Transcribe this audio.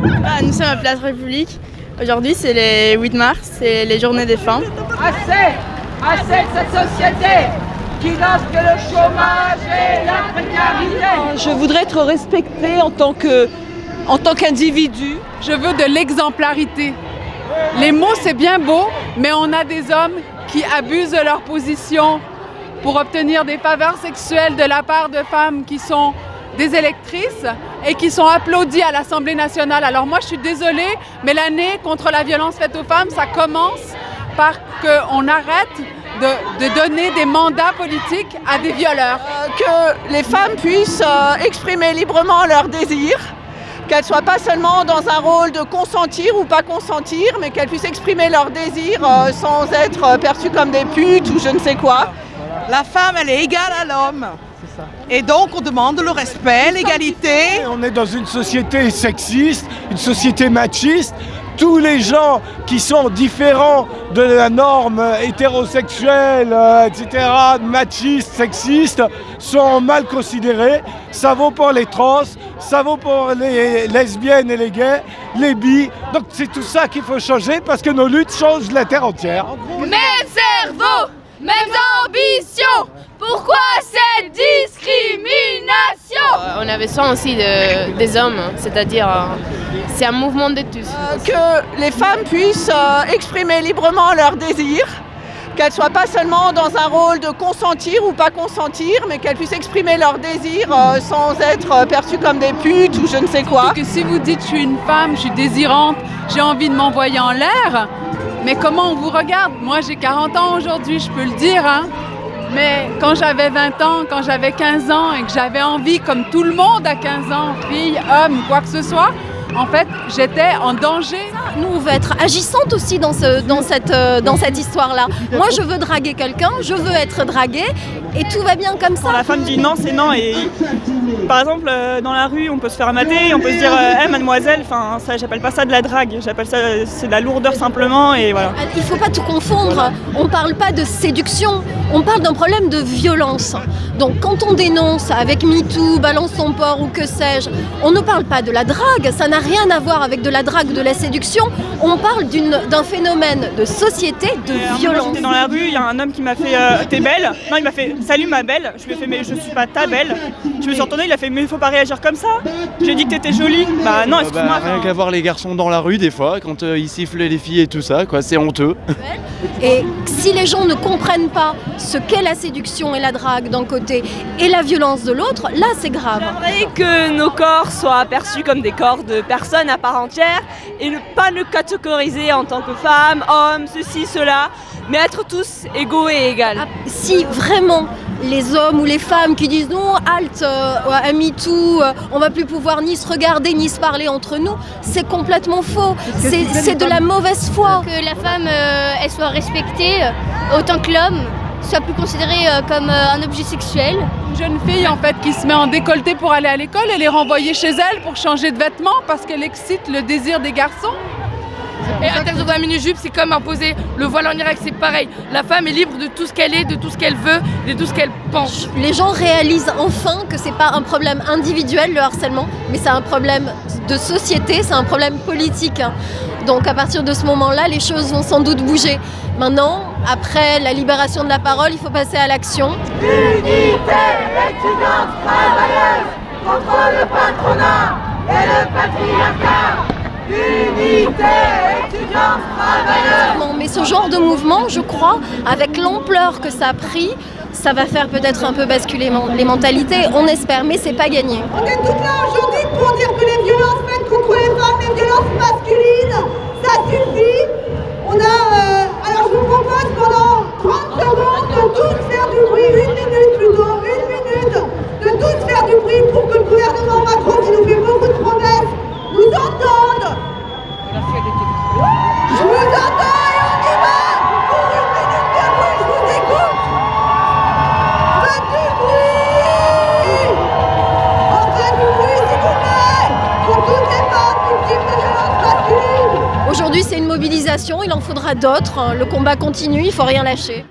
Nous sommes à Place République. Aujourd'hui, c'est les 8 mars, c'est les journées des femmes. Assez de cette société qui n'offre que le chômage et la précarité. Je voudrais être respectée en tant qu'individu. Je veux de l'exemplarité. Les mots, c'est bien beau, mais on a des hommes qui abusent de leur position pour obtenir des faveurs sexuelles de la part de femmes qui sont des électrices et qui sont applaudies à l'Assemblée nationale. Alors moi, je suis désolée, mais l'année contre la violence faite aux femmes, ça commence par qu'on arrête de donner des mandats politiques à des violeurs. Que les femmes puissent exprimer librement leurs désirs, qu'elles ne soient pas seulement dans un rôle de consentir ou pas consentir, mais qu'elles puissent exprimer leurs désirs sans être perçues comme des putes ou je ne sais quoi. La femme, elle est égale à l'homme. Et donc, on demande le respect, l'égalité. On est dans une société sexiste, une société machiste. Tous les gens qui sont différents de la norme hétérosexuelle, etc., machiste, sexiste, sont mal considérés. Ça vaut pour les trans, ça vaut pour les lesbiennes et les gays, les bi. Donc c'est tout ça qu'il faut changer parce que nos luttes changent la terre entière. Même cerveau, mêmes ambitions. Pourquoi cette discrimination? On avait besoin aussi des hommes, c'est-à-dire c'est un mouvement de tous. Que les femmes puissent exprimer librement leurs désirs, qu'elles ne soient pas seulement dans un rôle de consentir ou pas consentir, mais qu'elles puissent exprimer leurs désirs sans être perçues comme des putes ou je ne sais quoi. Que si vous dites je suis une femme, je suis désirante, j'ai envie de m'envoyer en l'air, mais comment on vous regarde? Moi j'ai 40 ans aujourd'hui, je peux le dire, hein. Mais quand j'avais 20 ans, quand j'avais 15 ans et que j'avais envie, comme tout le monde à 15 ans, fille, homme, quoi que ce soit, en fait, j'étais en danger. Nous, on veut être agissante aussi dans cette histoire-là. Moi, je veux draguer quelqu'un, je veux être draguée et tout va bien comme ça. Quand la femme dit non, c'est non. Et par exemple, dans la rue, on peut se faire mater, on peut se dire hey, mademoiselle, enfin, ça, j'appelle pas ça de la drague, j'appelle ça c'est de la lourdeur simplement et voilà. Il faut pas tout confondre. On parle pas de séduction, on parle d'un problème de violence. Donc, quand on dénonce avec MeToo, Balance son porc ou que sais-je, on ne parle pas de la drague. Ça n'a rien à voir avec de la drague ou de la séduction. On parle d'un phénomène de société, de violence. J'étais dans la rue, il y a un homme qui m'a fait t'es belle. Non, il m'a fait salut ma belle. Je lui ai fait mais je suis pas ta belle. Je me suis retournée, il a fait mais il faut pas réagir comme ça. J'ai dit que t'étais jolie. Bah non, excuse-moi. Rien qu'à voir les garçons dans la rue des fois, quand ils sifflent les filles et tout ça, quoi, c'est honteux. Et si les gens ne comprennent pas ce qu'est la séduction et la drague d'un côté et la violence de l'autre, là c'est grave. J'aimerais que nos corps soient perçus comme des corps de personnes à part entière et ne pas nous catégoriser en tant que femmes, hommes, ceci, cela, mais être tous égaux et égales. Si vraiment les hommes ou les femmes qui disent non, halte, à MeToo, on va plus pouvoir ni se regarder ni se parler entre nous, c'est complètement faux. C'est de la mauvaise foi. Que la femme elle soit respectée autant que l'homme soit plus considérée comme un objet sexuel. Une jeune fille en fait qui se met en décolleté pour aller à l'école, elle est renvoyée chez elle pour changer de vêtements parce qu'elle excite le désir des garçons. Et interdire la mini-jupe, c'est comme imposer le voile en Irak, c'est pareil. La femme est libre de tout ce qu'elle est, de tout ce qu'elle veut, de tout ce qu'elle pense. Les gens réalisent enfin que c'est pas un problème individuel, le harcèlement, mais c'est un problème de société, c'est un problème politique. Donc à partir de ce moment-là, les choses vont sans doute bouger. Maintenant, après la libération de la parole, il faut passer à l'action. Unité étudiante travailleuse contre le patronat et le patriarcat. Unité étudiante travailleuse. Mais ce genre de mouvement, je crois, avec l'ampleur que ça a pris, ça va faire peut-être un peu basculer les mentalités, on espère, mais c'est pas gagné. On est toutes là aujourd'hui pour dire que les violences faites contre les femmes, les violences masculines, ça suffit. Alors je vous propose pendant 30 secondes de tous faire du bruit, 1 minute plutôt, 1 minute, de tous faire du bruit pour que le gouvernement Macron, qui nous fait beaucoup de promesses, nous entende. Je vous entends et on y va. Pour 1 minute de bruit, je vous écoute. Faites du bruit. Enfin du bruit s'il vous plaît. Pour toutes les femmes victimes de violences masculines. Aujourd'hui, c'est une mobilisation, il en faudra d'autres. Le combat continue, il ne faut rien lâcher.